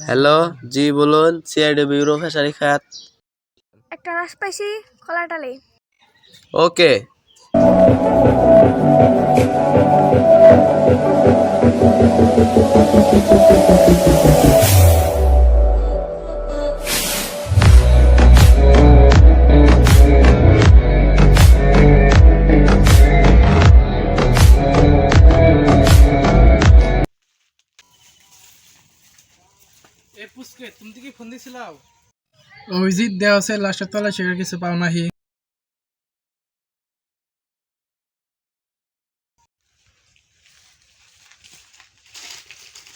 Hello, জি বলুন, CID bureau fishery খাত। একটা মাছ পাইছি কলাটালে। ওকে। এ পুচকে তুমি কি ফোন দিছিলাও? অভিজিৎ দেওয়া আছে লাস্টের তলায় সেখানে কিছু পাও নাহি।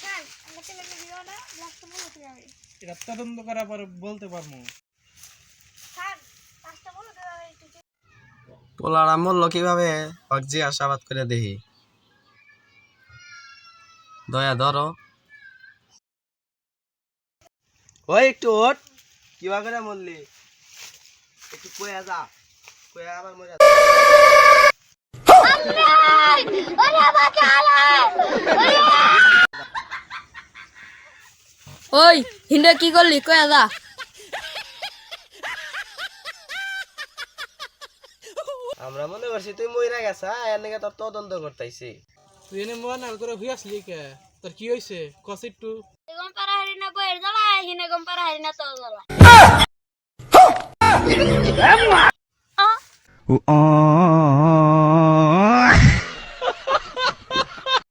স্যার, আমরা ছেলেকে দিও না, লাস্টে বলতে যাবে। এটা তদন্ত করার পর বলতে পারবো। স্যার, লাস্টে বলতে যাবে একটু। পোলার মূল্য কিভাবে হকজি আশাবাদ করে দেখি। দয়া ধরো। ওই একটু ওঠ, কিবা করে মরলি একটু কয়া যা, কয়া আবার মরে যা। ওই হিন্ডা কি করলি কয়া দা। আমরা মনে করছি তুই মইরা গেছা, এর নাকি তোর তদন্ত করতেছি। তুই এনে মোবাইল নাল করে হই আসলি কে? তোর কি হইছে কস একটু? গম পারা হারি না বইয়ের জ্বালা হিনে গম পারা হারি না তোর জ্বালা। Oh